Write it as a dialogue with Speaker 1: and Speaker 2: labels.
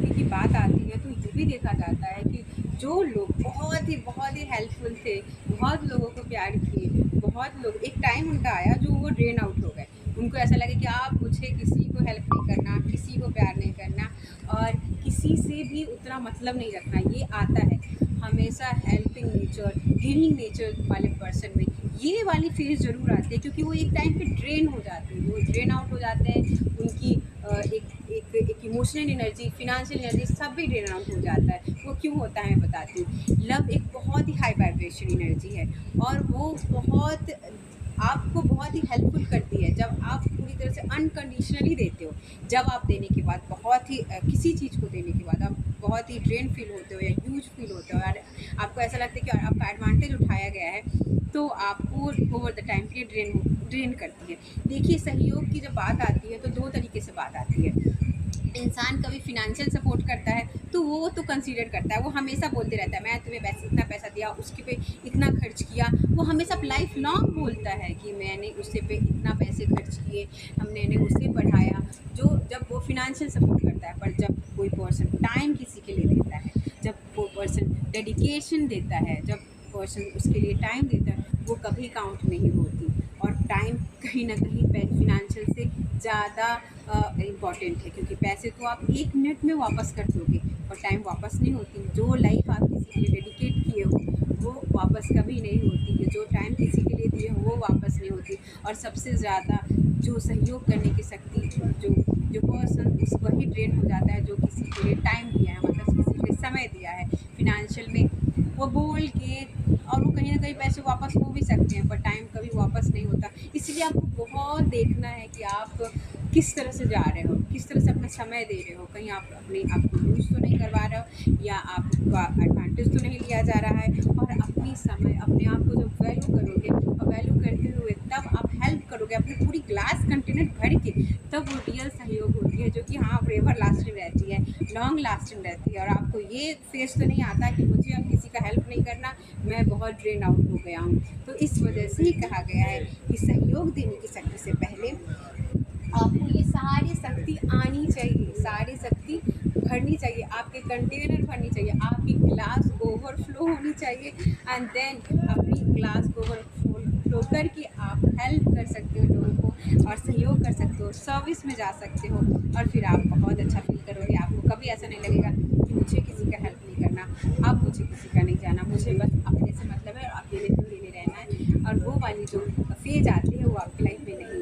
Speaker 1: की बात आती है तो ये भी देखा जाता है कि जो लोग बहुत ही हेल्पफुल थे, बहुत लोगों को प्यार किए, बहुत लोग एक टाइम उनका आया जो वो ड्रेन आउट हो गए। उनको ऐसा लगे कि आप मुझे किसी को हेल्प नहीं करना, किसी को प्यार नहीं करना और किसी से भी उतना मतलब नहीं रखना। ये आता है हमेशा हेल्पिंग नेचर, गिविंग नेचर वाले पर्सन में ये वाली फेज़ ज़रूर आती है क्योंकि वो एक टाइम पे ड्रेन हो जाते हैं, वो ड्रेन आउट हो जाते हैं। उनकी एक इमोशनल एनर्जी, फाइनेंशियल एनर्जी सब भी ड्रेन आउट हो जाता है। वो क्यों होता है मैं बताती हूँ। लव एक बहुत ही हाई वाइब्रेशन एनर्जी है और वो बहुत आपको बहुत ही हेल्पफुल करती है जब आप पूरी तरह से अनकंडीशनली देते हो। जब आप देने के बाद बहुत ही किसी चीज़ को देने के बाद आप बहुत ही ड्रेन फील होते हो या ह्यूज फील होते हो और आपको ऐसा लगता है कि आपका एडवांटेज उठाया गया है, तो आपको over the time period drain करती है। देखिए सहयोग की जब बात आती है तो दो तरीके से बात आती है। इंसान कभी फिनेंशियल सपोर्ट करता है तो वो तो कंसीडर करता है, वो हमेशा बोलते रहता है मैं तुम्हें पैसे इतना पैसा दिया, उसके पे इतना खर्च किया। वो हमेशा लाइफ लॉन्ग बोलता है कि मैंने उससे पे इतना पैसे खर्च किए, हमने ने उसे पढ़ाया। जो जब वो फिनेंशियल सपोर्ट करता है, पर जब कोई पर्सन टाइम किसी के लिए देता है, जब कोई पर्सन डेडिकेशन देता है, जब पर्सन उसके लिए टाइम देता है, वो कभी काउंट नहीं होती। और टाइम कहीं ना कहीं फिनेंशियल से ज़्यादा इम्पॉर्टेंट है क्योंकि पैसे तो आप 1 मिनट में वापस कर दोगे और टाइम वापस नहीं होती। जो लाइफ आप किसी के लिए डेडिकेट किए हो वो वापस कभी नहीं होती है, जो टाइम किसी के लिए दिए हो वो वापस नहीं होती। और सबसे ज़्यादा जो सहयोग करने की शक्ति जो जो पर्सन उस वही ड्रेन हो जाता है जो किसी के लिए टाइम दिया है, मतलब किसी के लिए समय दिया है फिनेंशियल में। वो बोल के और वो कहीं ना कहीं पैसे वापस हो भी सकते हैं पर टाइम कभी वापस नहीं होता। इसलिए आपको बहुत देखना है कि आप किस तरह से जा रहे हो, किस तरह से अपना समय दे रहे हो। कहीं आप अपने आप को यूज़ तो नहीं करवा रहे हो या आपका एडवांटेज तो नहीं लिया जा रहा है। और अपनी समय अपने आप को जब वैल्यू करोगे और वैल्यू करते हुए तब आप हेल्प करोगे अपनी पूरी ग्लास कंटेनर भर के, तब वो रियल सहयोग होती है जो कि हाँ एवर लास्टिंग रहती है, लॉन्ग लास्टिंग रहती है। और आपको ये फेस तो नहीं आता कि मुझे अब किसी का हेल्प नहीं करना, मैं बहुत ड्रेन आउट हो गया हूँ। तो इस वजह से ही कहा गया है कि सहयोग देने की शक्ति से पहले आपको ये सारी शक्ति आनी चाहिए, सारी शक्ति भरनी चाहिए, आपके कंटेनर भरनी चाहिए, आपकी ग्लास ओवरफ्लो होनी चाहिए एंड देन अपनी ग्लास को ओवरफ्लो करके आप हेल्प कर सकते हो लोगों को और सहयोग कर सकते हो, सर्विस में जा सकते हो और फिर आप बहुत अच्छा फील करोगे। आपको कभी ऐसा नहीं लगेगा कि मुझे किसी का हेल्प नहीं करना, अब मुझे किसी का नहीं जाना, मुझे बस अपने से मतलब है और अकेले रहना है। और वो वाली जो फेज आती है वो आपकी लाइफ में नहीं